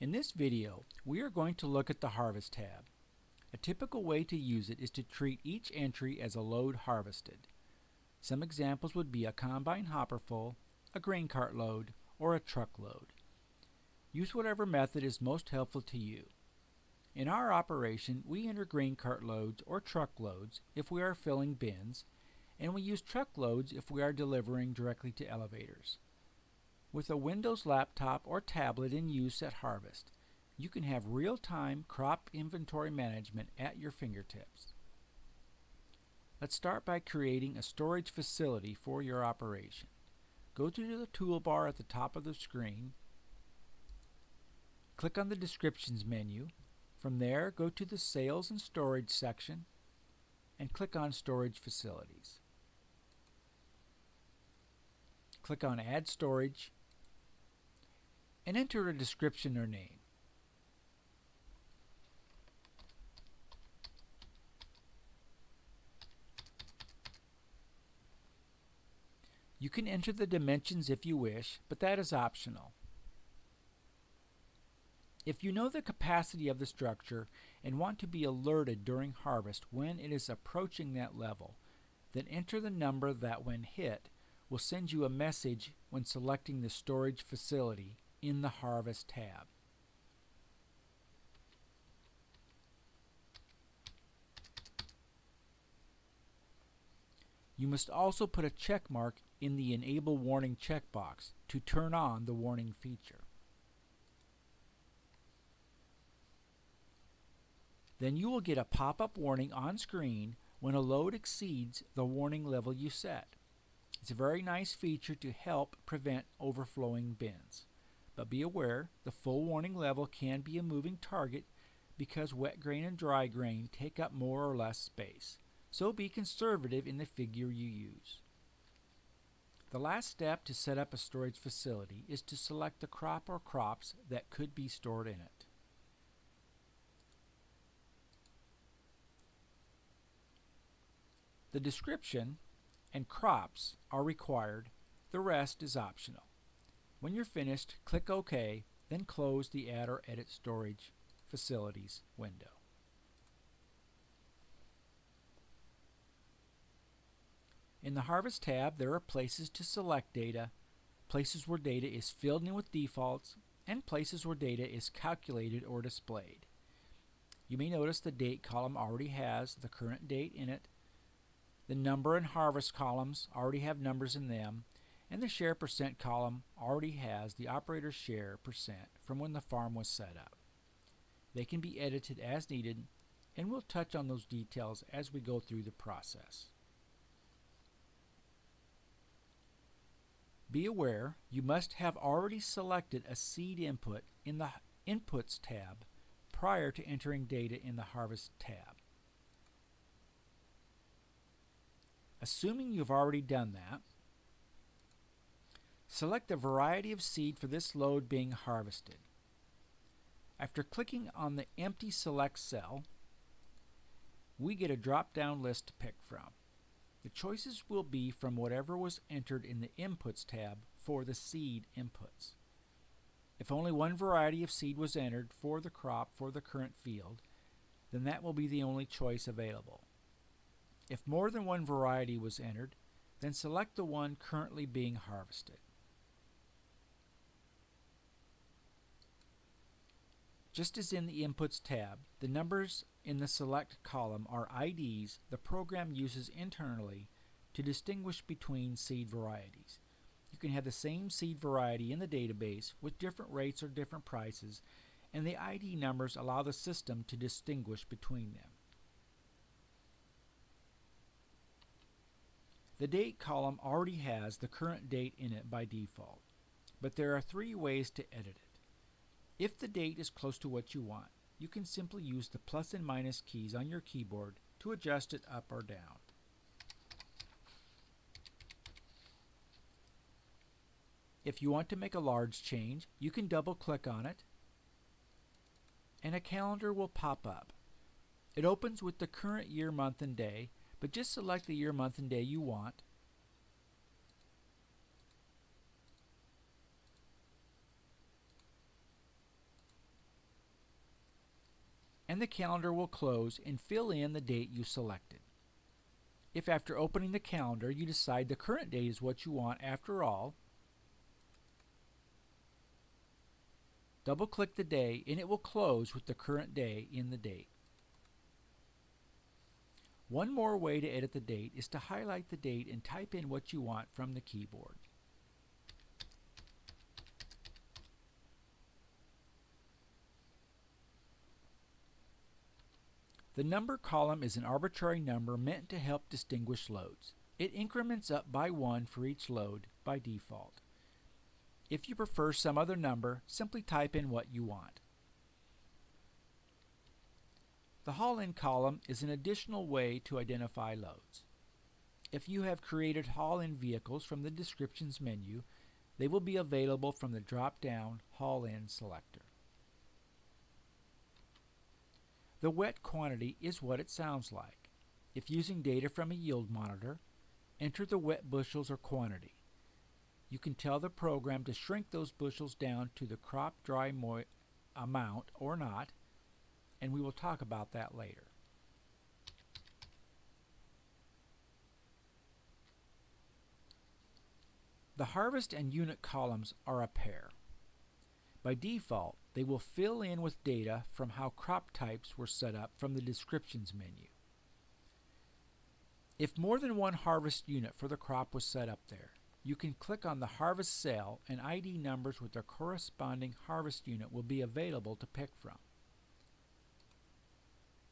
In this video, we are going to look at the Harvest tab. A typical way to use it is to treat each entry as a load harvested. Some examples would be a combine hopper full, a grain cart load, or a truck load. Use whatever method is most helpful to you. In our operation, we enter grain cart loads or truck loads if we are filling bins, and we use truck loads if we are delivering directly to elevators. With a Windows laptop or tablet in use at Harvest, you can have real-time crop inventory management at your fingertips. Let's start by creating a storage facility for your operation. Go to the toolbar at the top of the screen, click on the Descriptions menu. From there, go to the Sales and Storage section and click on Storage Facilities. Click on Add Storage and enter a description or name. You can enter the dimensions if you wish, but that is optional. If you know the capacity of the structure and want to be alerted during harvest when it is approaching that level, then enter the number that, when hit, will send you a message when selecting the storage facility in the Harvest tab. You must also put a check mark in the Enable Warning checkbox to turn on the warning feature. Then you will get a pop-up warning on screen when a load exceeds the warning level you set. It's a very nice feature to help prevent overflowing bins. But be aware, the full warning level can be a moving target because wet grain and dry grain take up more or less space. So be conservative in the figure you use. The last step to set up a storage facility is to select the crop or crops that could be stored in it. The description and crops are required, the rest is optional. When you're finished, click OK, then close the Add or Edit Storage Facilities window. In the Harvest tab, there are places to select data, places where data is filled in with defaults, and places where data is calculated or displayed. You may notice the Date column already has the current date in it. The Number and Harvest columns already have numbers in them, and the Share Percent column already has the operator's share percent from when the farm was set up. They can be edited as needed, and we'll touch on those details as we go through the process. Be aware, you must have already selected a seed input in the Inputs tab prior to entering data in the Harvest tab. Assuming you've already done that, select the variety of seed for this load being harvested. After clicking on the empty select cell, we get a drop-down list to pick from. The choices will be from whatever was entered in the Inputs tab for the seed inputs. If only one variety of seed was entered for the crop for the current field, then that will be the only choice available. If more than one variety was entered, then select the one currently being harvested. Just as in the Inputs tab, the numbers in the Select column are IDs the program uses internally to distinguish between seed varieties. You can have the same seed variety in the database with different rates or different prices, and the ID numbers allow the system to distinguish between them. The Date column already has the current date in it by default, but there are three ways to edit it. If the date is close to what you want, you can simply use the plus and minus keys on your keyboard to adjust it up or down. If you want to make a large change, you can double-click on it, and a calendar will pop up. It opens with the current year, month, and day, but just select the year, month, and day you want, and the calendar will close and fill in the date you selected. If after opening the calendar you decide the current date is what you want after all, double-click the day and it will close with the current day in the date. One more way to edit the date is to highlight the date and type in what you want from the keyboard. The number column is an arbitrary number meant to help distinguish loads. It increments up by 1 for each load by default. If you prefer some other number, simply type in what you want. The haul-in column is an additional way to identify loads. If you have created haul-in vehicles from the Descriptions menu, they will be available from the drop-down Haul-in selector. The wet quantity is what it sounds like. If using data from a yield monitor, enter the wet bushels or quantity. You can tell the program to shrink those bushels down to the crop dry amount or not, and we will talk about that later. The harvest and unit columns are a pair. By default, they will fill in with data from how crop types were set up from the Descriptions menu. If more than one harvest unit for the crop was set up there, you can click on the harvest cell and ID numbers with their corresponding harvest unit will be available to pick from.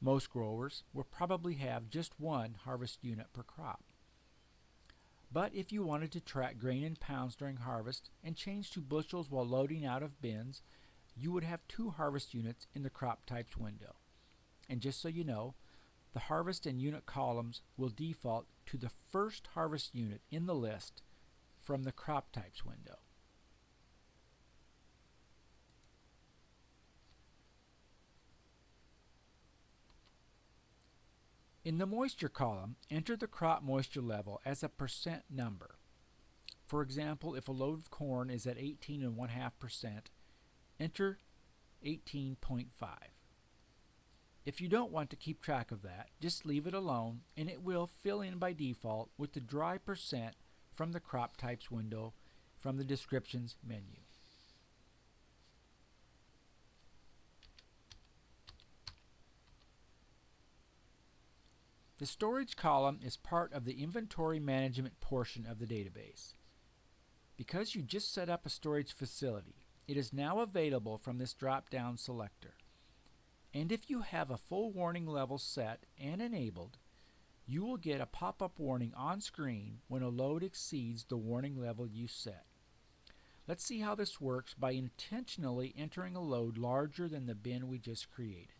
Most growers will probably have just one harvest unit per crop. But if you wanted to track grain in pounds during harvest and change to bushels while loading out of bins, you would have 2 harvest units in the crop types window. And just so you know, the harvest and unit columns will default to the first harvest unit in the list from the crop types window. In the moisture column, enter the crop moisture level as a percent number. For example, if a load of corn is at 18.5%, enter 18.5. If you don't want to keep track of that, just leave it alone and it will fill in by default with the dry percent from the crop types window from the Descriptions menu. The storage column is part of the inventory management portion of the database. Because you just set up a storage facility, it is now available from this drop-down selector. And if you have a full warning level set and enabled, you will get a pop-up warning on screen when a load exceeds the warning level you set. Let's see how this works by intentionally entering a load larger than the bin we just created.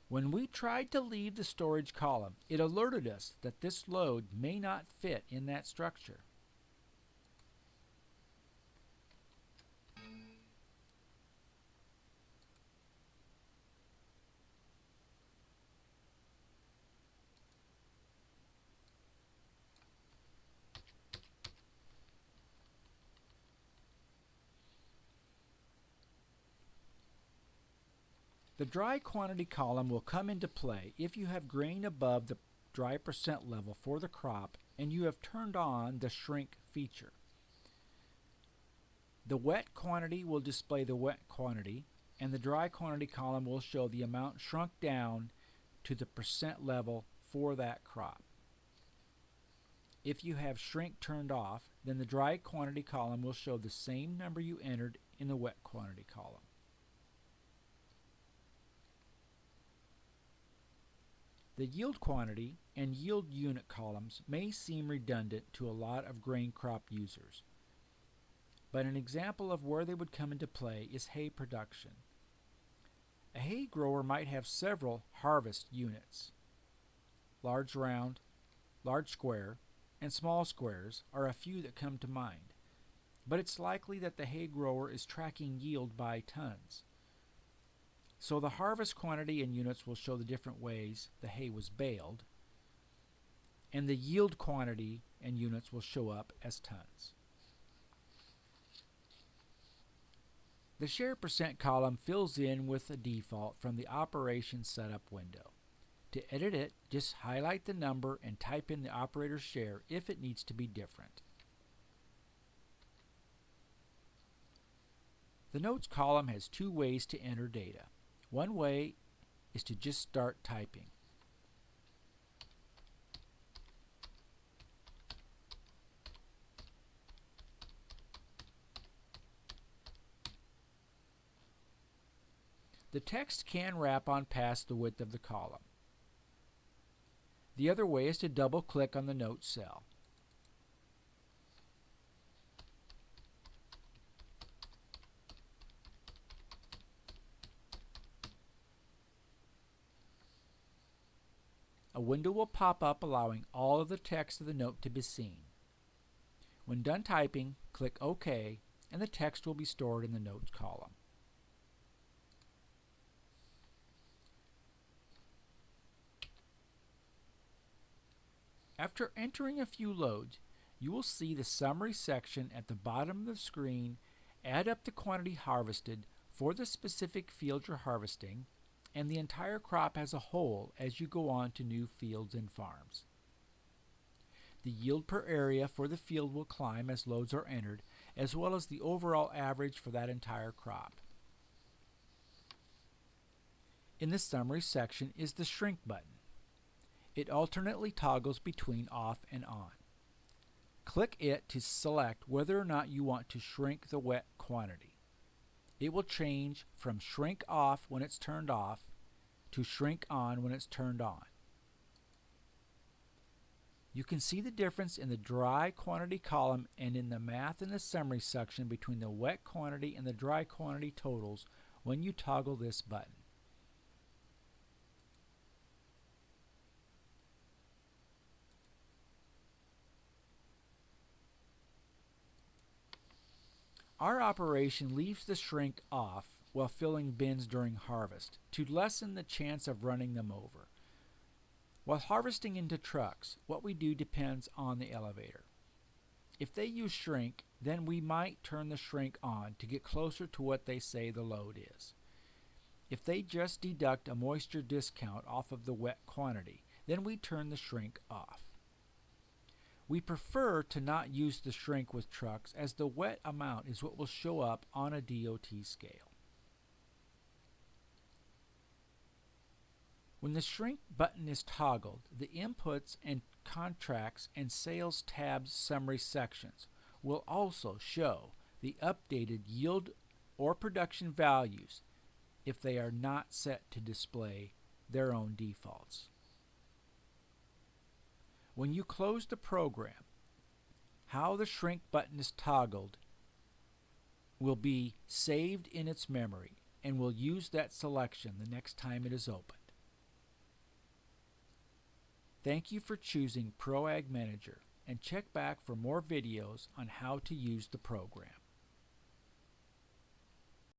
When we tried to leave the storage column, it alerted us that this load may not fit in that structure. The dry quantity column will come into play if you have grain above the dry percent level for the crop and you have turned on the shrink feature. The wet quantity will display the wet quantity and the dry quantity column will show the amount shrunk down to the percent level for that crop. If you have shrink turned off, then the dry quantity column will show the same number you entered in the wet quantity column. The yield quantity and yield unit columns may seem redundant to a lot of grain crop users, but an example of where they would come into play is hay production. A hay grower might have several harvest units. Large round, large square, and small squares are a few that come to mind, but it's likely that the hay grower is tracking yield by tons. So the harvest quantity in units will show the different ways the hay was baled, and the yield quantity in units will show up as tons. The share percent column fills in with a default from the operation setup window. To edit it, just highlight the number and type in the operator's share if it needs to be different. The notes column has two ways to enter data. One way is to just start typing. The text can wrap on past the width of the column. The other way is to double-click on the notes cell. A window will pop up allowing all of the text of the note to be seen. When done typing, click OK, and the text will be stored in the notes column. After entering a few loads, you will see the summary section at the bottom of the screen add up the quantity harvested for the specific field you're harvesting and the entire crop as a whole as you go on to new fields and farms. The yield per area for the field will climb as loads are entered, as well as the overall average for that entire crop. In the summary section is the shrink button. It alternately toggles between off and on. Click it to select whether or not you want to shrink the wet quantity. It will change from shrink off when it's turned off to shrink on when it's turned on. You can see the difference in the dry quantity column and in the math in the summary section between the wet quantity and the dry quantity totals when you toggle this button. Our operation leaves the shrink off while filling bins during harvest to lessen the chance of running them over. While harvesting into trucks, what we do depends on the elevator. If they use shrink, then we might turn the shrink on to get closer to what they say the load is. If they just deduct a moisture discount off of the wet quantity, then we turn the shrink off. We prefer to not use the shrink with trucks as the wet amount is what will show up on a DOT scale. When the shrink button is toggled, the inputs and contracts and sales tabs summary sections will also show the updated yield or production values if they are not set to display their own defaults. When you close the program, how the shrink button is toggled will be saved in its memory and will use that selection the next time it is opened. Thank you for choosing ProAg Manager, and check back for more videos on how to use the program.